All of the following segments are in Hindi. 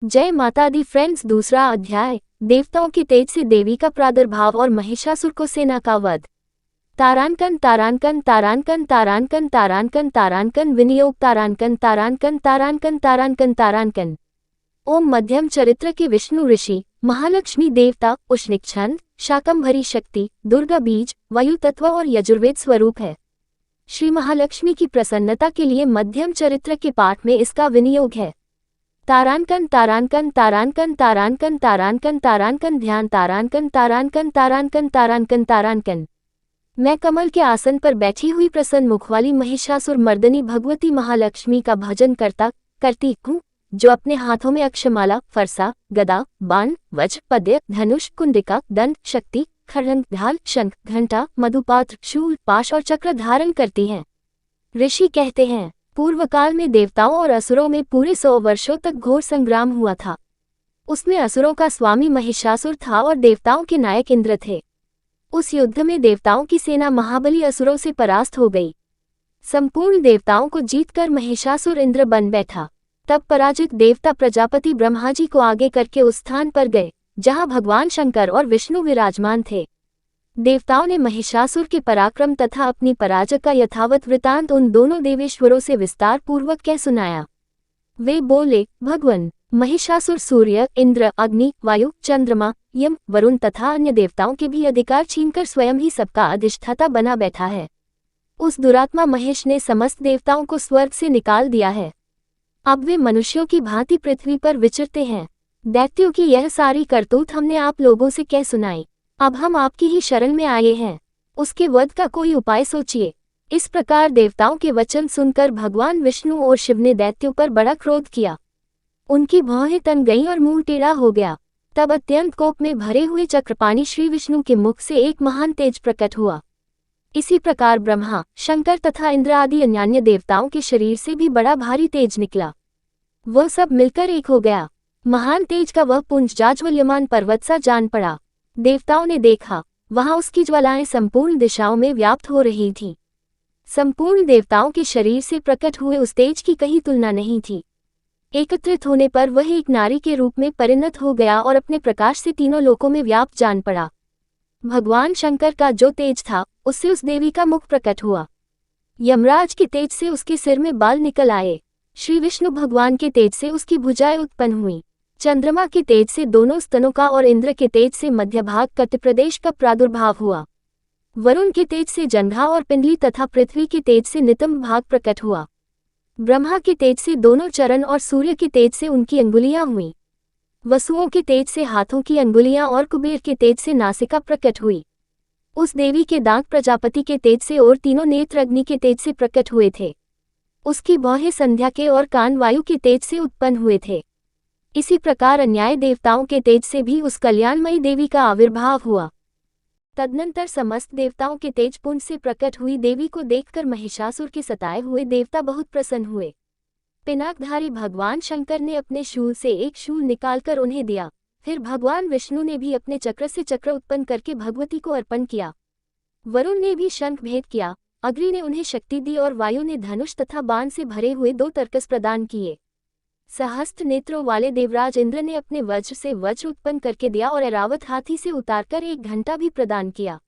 जय माता दी फ्रेंड्स। दूसरा अध्याय, देवताओं के तेज से देवी का प्रादुर्भाव और महिषासुर को सेना का वध। तारांकन तारांकन तारांकन तारांकन तारांकन तारांकन विनियोग तारांकन तारांकन तारांकन तारांकन तारांकन। ओम मध्यम चरित्र के विष्णु ऋषि, महालक्ष्मी देवता, उष्णिक छंद, शाकंभरी शक्ति, दुर्गा बीज, वायु तत्व और यजुर्वेद स्वरूप है। श्री महालक्ष्मी की प्रसन्नता के लिए मध्यम चरित्र के पाठ में इसका विनियोग है। तारांकन तारांकन तारांकन तारांकन तारांकन तारांकन ध्यान तारांकन तारांकन तारांकन तारांकन तारांकन। मैं कमल के आसन पर बैठी हुई प्रसन्न मुख वाली महिषासुर मर्दनी भगवती महालक्ष्मी का भजन करती हूँ, जो अपने हाथों में अक्षमाला, फरसा, गदा, बाण, वज्र, पद्य, धनुष, कुंडिका, दंड, शक्ति, खड्ग, ढाल, शंख, घंटा, मधुपात्र, शूल, पाश और चक्र धारण करती हैं। ऋषि कहते हैं, पूर्व काल में देवताओं और असुरों में पूरे 100 वर्षों तक घोर संग्राम हुआ था। उसमें असुरों का स्वामी महिषासुर था और देवताओं के नायक इंद्र थे। उस युद्ध में देवताओं की सेना महाबली असुरों से परास्त हो गई। संपूर्ण देवताओं को जीतकर महिषासुर इंद्र बन बैठा। तब पराजित देवता प्रजापति ब्रह्मा जी को आगे करके उस स्थान पर गए जहां भगवान शंकर और विष्णु विराजमान थे। देवताओं ने महिषासुर के पराक्रम तथा अपनी पराजय का यथावत वृतांत उन दोनों देवेश्वरों से विस्तार पूर्वक कह सुनाया। वे बोले, भगवान, महिषासुर सूर्य, इंद्र, अग्नि, वायु, चंद्रमा, यम, वरुण तथा अन्य देवताओं के भी अधिकार छीनकर स्वयं ही सबका अधिष्ठाता बना बैठा है। उस दुरात्मा महेश ने समस्त देवताओं को स्वर्ग से निकाल दिया है। अब वे मनुष्यों की भांति पृथ्वी पर विचरते हैं। दैत्यों की यह सारी करतूत हमने आप लोगों से कह सुनाई। अब हम आपकी ही शरण में आए हैं। उसके वध का कोई उपाय सोचिए। इस प्रकार देवताओं के वचन सुनकर भगवान विष्णु और शिव ने दैत्यों पर बड़ा क्रोध किया। उनकी भौहें तन गईं और मुंह टेढ़ा हो गया। तब अत्यंत कोप में भरे हुए चक्रपाणी श्री विष्णु के मुख से एक महान तेज प्रकट हुआ। इसी प्रकार ब्रह्मा, शंकर तथा इंद्र आदि अन्यान्य देवताओं के शरीर से भी बड़ा भारी तेज निकला। वह सब मिलकर एक हो गया। महान तेज का वह पुंज जाज्वल्यमान पर्वत सा जान पड़ा। देवताओं ने देखा, वहां उसकी ज्वालाएं संपूर्ण दिशाओं में व्याप्त हो रही थीं। संपूर्ण देवताओं के शरीर से प्रकट हुए उस तेज की कहीं तुलना नहीं थी। एकत्रित होने पर वह एक नारी के रूप में परिणत हो गया और अपने प्रकाश से तीनों लोकों में व्याप्त जान पड़ा। भगवान शंकर का जो तेज था, उससे उस देवी का मुख प्रकट हुआ। यमराज के तेज से उसके सिर में बाल निकल आए। श्री विष्णु भगवान के तेज से उसकी भुजाएं उत्पन्न हुई। चंद्रमा के तेज से दोनों स्तनों का और इंद्र के तेज से मध्य भाग कटिप्रदेश का प्रादुर्भाव हुआ। वरुण के तेज से जंघा और पिंडली तथा पृथ्वी के तेज से नितंब भाग प्रकट हुआ। ब्रह्मा के तेज से दोनों चरण और सूर्य के तेज से उनकी अंगुलियां हुईं। वसुओं के तेज से हाथों की अंगुलियां और कुबेर के तेज से नासिका प्रकट हुई। उस देवी के दांत प्रजापति के तेज से और तीनों नेत्र अग्नि के तेज से प्रकट हुए थे। उसकी भौहें संध्या के और कान वायु के तेज से उत्पन्न हुए थे। इसी प्रकार अन्याय देवताओं के तेज से भी उस कल्याणमयी देवी का आविर्भाव हुआ। तदनंतर समस्त देवताओं के तेज पुंज से प्रकट हुई देवी को देखकर महिषासुर के सताए हुए देवता बहुत प्रसन्न हुए। पिनाकधारी भगवान शंकर ने अपने शूल से एक शूल निकालकर उन्हें दिया। फिर भगवान विष्णु ने भी अपने चक्र से चक्र उत्पन्न करके भगवती को अर्पण किया। वरुण ने भी शंख भेद किया। अग्नि ने उन्हें शक्ति दी और वायु ने धनुष तथा बाण से भरे हुए 2 तरकस प्रदान किए। सहस्त्र नेत्रों वाले देवराज इंद्र ने अपने वज्र से वज्र उत्पन्न करके दिया और ऐरावत हाथी से उतारकर 1 घंटा भी प्रदान किया।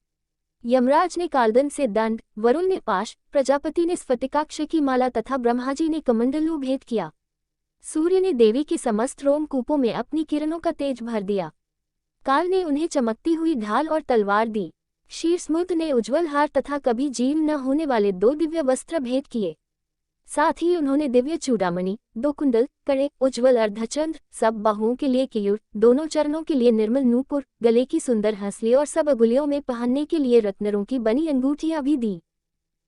यमराज ने कालदन से दंड, वरुण ने पाश, प्रजापति ने स्फटिकाक्ष की माला तथा ब्रह्मा जी ने कमंडलू भेद किया। सूर्य ने देवी के समस्त रोमकूपों में अपनी किरणों का तेज भर दिया। काल ने उन्हें चमकती हुई ढाल और तलवार दी। शीर्षमुद्र ने उज्ज्वल हार तथा कभी जीर्ण न होने वाले 2 दिव्य वस्त्र भेद किए। साथ ही उन्होंने दिव्य चूड़ामणि, 2 कुंडल, कड़े, उज्ज्वल अर्धचंद्र, सब बाहुओं के लिए केयूर, दोनों चरणों के लिए निर्मल नूपुर, गले की सुंदर हंसली और सब अंगुलियों में पहनने के लिए रत्नों की बनी अंगूठियां भी दी।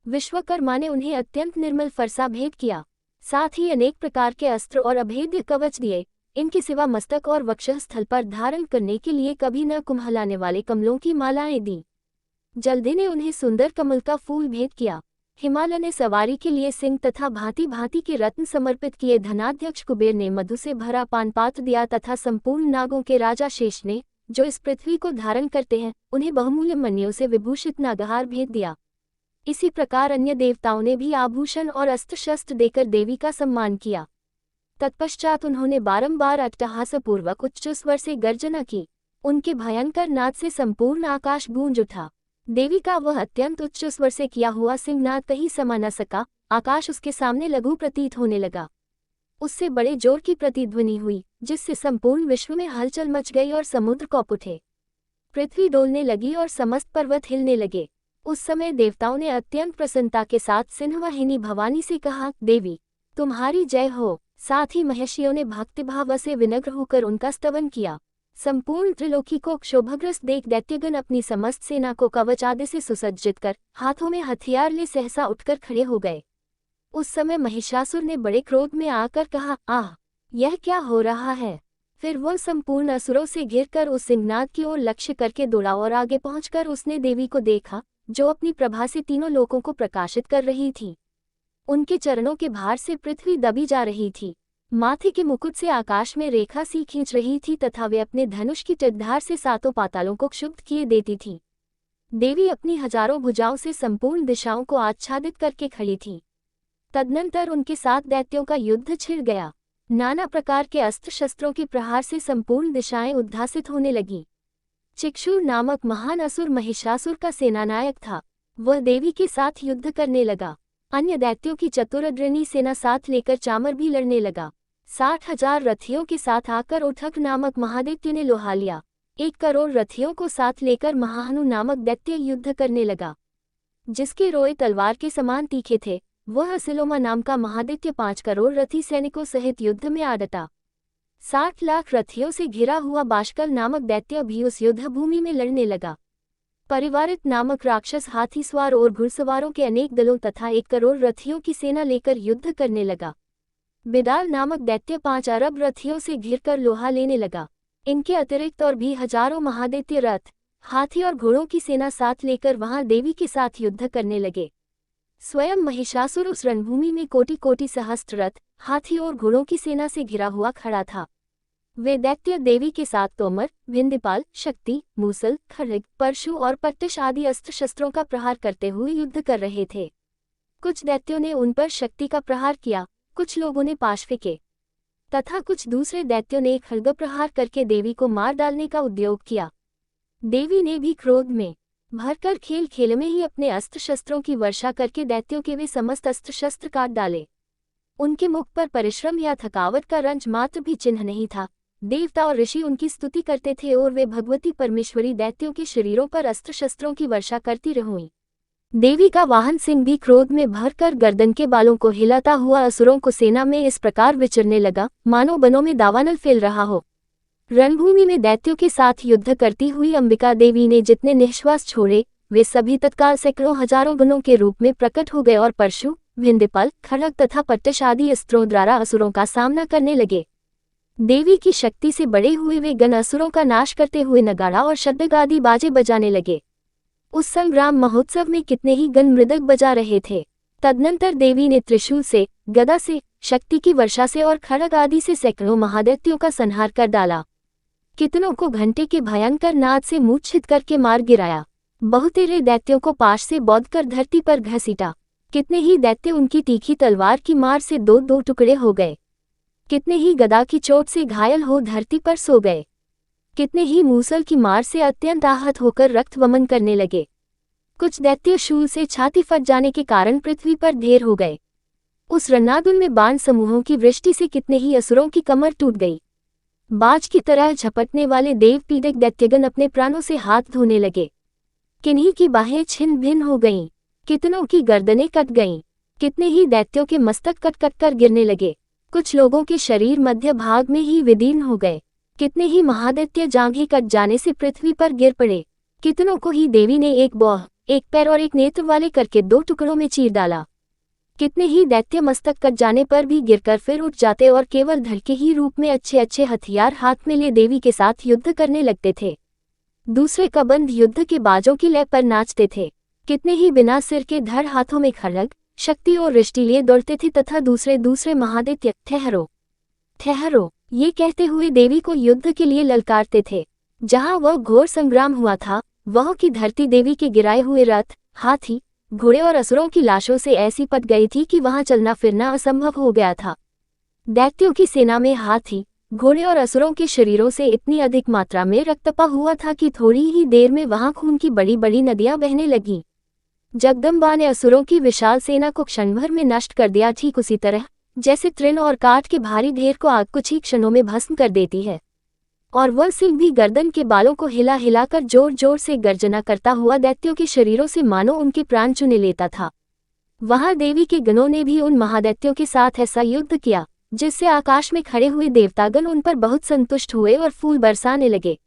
विश्वकर्मा ने उन्हें अत्यंत निर्मल फरसा भेंट किया। साथ ही अनेक प्रकार के अस्त्र और अभेद्य कवच दिए। इनके सिवा मस्तक और वक्षस्थल पर धारण करने के लिए कभी न कुम्हलाने वाले कमलों की मालाएं दी। जल्दी ने उन्हें सुंदर कमल का फूल भेंट किया। हिमालय ने सवारी के लिए सिंह तथा भांति भांति के रत्न समर्पित किए। धनाध्यक्ष कुबेर ने मधु से भरा पान पात्र दिया तथा संपूर्ण नागों के राजा शेष ने, जो इस पृथ्वी को धारण करते हैं, उन्हें बहुमूल्य मणियों से विभूषित नागहार भेंट दिया। इसी प्रकार अन्य देवताओं ने भी आभूषण और अस्त्र शस्त्र देकर देवी का सम्मान किया। तत्पश्चात उन्होंने बारंबार अट्टहासपूर्वक उच्च स्वर से गर्जना की। उनके भयंकर नाद से संपूर्ण आकाश गूंज उठा। देवी का वह अत्यंत उच्च स्वर से किया हुआ सिंहनाद कहीं समा न सका। आकाश उसके सामने लघु प्रतीत होने लगा। उससे बड़े जोर की प्रतिध्वनि हुई, जिससे संपूर्ण विश्व में हलचल मच गई और समुद्र कौप उठे। पृथ्वी डोलने लगी और समस्त पर्वत हिलने लगे। उस समय देवताओं ने अत्यंत प्रसन्नता के साथ सिंहवाहिनी भवानी से कहा, देवी तुम्हारी जय हो। साथ ही महर्षियों ने भक्तिभाव से विनम्र होकर उनका स्तवन किया। संपूर्ण त्रिलोकी को क्षोभग्रस्त देख दैत्यगण अपनी समस्त सेना को कवच आदि से सुसज्जित कर हाथों में हथियार ले सहसा उठकर खड़े हो गए। उस समय महिषासुर ने बड़े क्रोध में आकर कहा, आह, यह क्या हो रहा है। फिर वह संपूर्ण असुरों से घिरकर उस सिंहनाद की ओर लक्ष्य करके दौड़ा और आगे पहुंचकर उसने देवी को देखा, जो अपनी प्रभा से तीनों लोकों को प्रकाशित कर रही थी। उनके चरणों के भार से पृथ्वी दबी जा रही थी। माथे के मुकुट से आकाश में रेखा सी खींच रही थी तथा वे अपने धनुष की टिड्धार से सातों पातालों को क्षुब्ध किए देती थी। देवी अपनी हजारों भुजाओं से संपूर्ण दिशाओं को आच्छादित करके खड़ी थी। तदनंतर उनके साथ दैत्यों का युद्ध छिड़ गया। नाना प्रकार के अस्त्र शस्त्रों के प्रहार से संपूर्ण दिशाएं उद्भासित होने लगी। चिक्षुर नामक महान असुर महिषासुर का सेनानायक था। वह देवी के साथ युद्ध करने लगा। अन्य दैत्यों की चतुरद्रनी सेना साथ लेकर चामर भी लड़ने लगा। 60,000 रथियों के साथ आकर उठक नामक महादैत्य ने लोहा लिया। 1 करोड़ रथियों को साथ लेकर महाहनु नामक दैत्य युद्ध करने लगा, जिसके रोए तलवार के समान तीखे थे। वह असिलोमा नाम का महादैत्य 5 करोड़ रथी सैनिकों सहित युद्ध में आ डटा। 60 लाख रथियों से घिरा हुआ बाष्कल नामक दैत्य भी उस युद्ध भूमि में लड़ने लगा। परिवारित नामक राक्षस हाथी सवार और घुड़सवारों के अनेक दलों तथा 1 करोड़ रथियों की सेना लेकर युद्ध करने लगा। बिडाल नामक दैत्य 5 अरब रथियों से घिरकर लोहा लेने लगा। इनके अतिरिक्त और भी हजारों महादैत्य रथ, हाथी और घोड़ों की सेना साथ लेकर वहां देवी के साथ युद्ध करने लगे। स्वयं महिषासुर उस रणभूमि में कोटि कोटि सहस्त्र रथ, हाथी और घोड़ों की सेना से घिरा हुआ खड़ा था। वे दैत्य देवी के साथ तोमर, भिंदीपाल, शक्ति, मूसल, खड्ग, परशु और पट्टिश आदि अस्त्र शस्त्रों का प्रहार करते हुए युद्ध कर रहे थे। कुछ दैत्यों ने उन पर शक्ति का प्रहार किया, कुछ लोगों ने पाश फेंके तथा कुछ दूसरे दैत्यों ने खड्ग प्रहार करके देवी को मार डालने का उद्योग किया। देवी ने भी क्रोध में भरकर खेल खेल में ही अपने अस्त्र शस्त्रों की वर्षा करके दैत्यों के वे समस्त अस्त्र शस्त्र काट डाले। उनके मुख पर परिश्रम या थकावट का रंज मात्र भी चिन्ह नहीं था। देवता और ऋषि उनकी स्तुति करते थे और वे भगवती परमेश्वरी दैत्यों के शरीरों पर अस्त्र शस्त्रों की वर्षा करती रहुईं। देवी का वाहन सिंह भी क्रोध में भरकर गर्दन के बालों को हिलाता हुआ असुरों को सेना में इस प्रकार विचरने लगा, मानो बनों में दावानल फैल रहा हो। रणभूमि में दैत्यों के साथ युद्ध करती हुई अंबिका देवी ने जितने निश्वास छोड़े, वे सभी तत्काल सैकड़ों हजारों गणों के रूप में प्रकट हो गए और परशु, भिंदीपाल, खड्ग तथा पट्टिश आदि अस्त्रों द्वारा असुरों का सामना करने लगे। देवी की शक्ति से बड़े हुए वे गण असुरों का नाश करते हुए नगाड़ा और शड्ग आदि बाजे बजाने लगे। उस संग्राम महोत्सव में कितने ही गण मृदंग बजा रहे थे। तदनंतर देवी ने त्रिशूल से, गदा से, शक्ति की वर्षा से और खड्ग आदि से सैकड़ों महादैत्यों का संहार कर डाला। कितनों को घंटे के भयंकर नाद से मूर्छित करके मार गिराया। बहुतेरे दैत्यों को पाश से बौंध कर धरती पर घसीटा। कितने ही दैत्य उनकी तीखी तलवार की मार से 2-2 टुकड़े हो गए। कितने ही गदा की चोट से घायल हो धरती पर सो गए। कितने ही मूसल की मार से अत्यंत आहत होकर रक्त वमन करने लगे। कुछ दैत्य शूल से छाती फट जाने के कारण पृथ्वी पर ढेर हो गए। उस रणादुल में बाण समूहों की वृष्टि से कितने ही असुरों की कमर टूट गई। बाज की तरह झपटने वाले देव पीड़क दैत्यगण अपने प्राणों से हाथ धोने लगे। किन्हीं की बाहें छिन्न भिन्न हो गईं, कितनों की गर्दनें कट गईं। कितने ही दैत्यों के मस्तक कट कट कर गिरने लगे। कुछ लोगों के शरीर मध्य भाग में ही विदीर्ण हो गए। कितने ही महादैत्य जांघें कट जाने से पृथ्वी पर गिर पड़े। कितनों को ही देवी ने एक बौह, एक पैर और एक नेत्र वाले करके 2 टुकड़ों में चीर डाला। कितने ही दैत्य मस्तक कट जाने पर भी गिरकर फिर उठ जाते और केवल धड़ के ही रूप में अच्छे अच्छे हथियार हाथ में ले देवी के साथ युद्ध करने लगते थे। दूसरे कबंध युद्ध के बाजों की लय पर नाचते थे। कितने ही बिना सिर के धड़ हाथों में खड्ग, शक्ति और रिष्टि लिए दौड़ते थे तथा दूसरे महादैत्य ठहरो ठहरो ये कहते हुए देवी को युद्ध के लिए ललकारते थे। जहां वह घोर संग्राम हुआ था, वह की धरती देवी के गिराए हुए रथ, हाथी, घोड़े और असुरों की लाशों से ऐसी पट गई थी कि वहां चलना फिरना असंभव हो गया था। दैत्यों की सेना में हाथी, घोड़े और असुरों के शरीरों से इतनी अधिक मात्रा में रक्तपात हुआ था कि थोड़ी ही देर में वहां खून की बड़ी बड़ी नदियां बहने लगीं। जगदम्बा ने असुरों की विशाल सेना को क्षणभर में नष्ट कर दिया, ठीक उसी तरह जैसे तृण और काठ के भारी ढेर को आग कुछ ही क्षणों में भस्म कर देती है। और वह सिंह भी गर्दन के बालों को हिला हिलाकर जोर जोर से गर्जना करता हुआ दैत्यों के शरीरों से मानो उनके प्राण चुने लेता था। वहां देवी के गणों ने भी उन महादैत्यों के साथ ऐसा युद्ध किया जिससे आकाश में खड़े हुए देवतागण उन पर बहुत संतुष्ट हुए और फूल बरसाने लगे।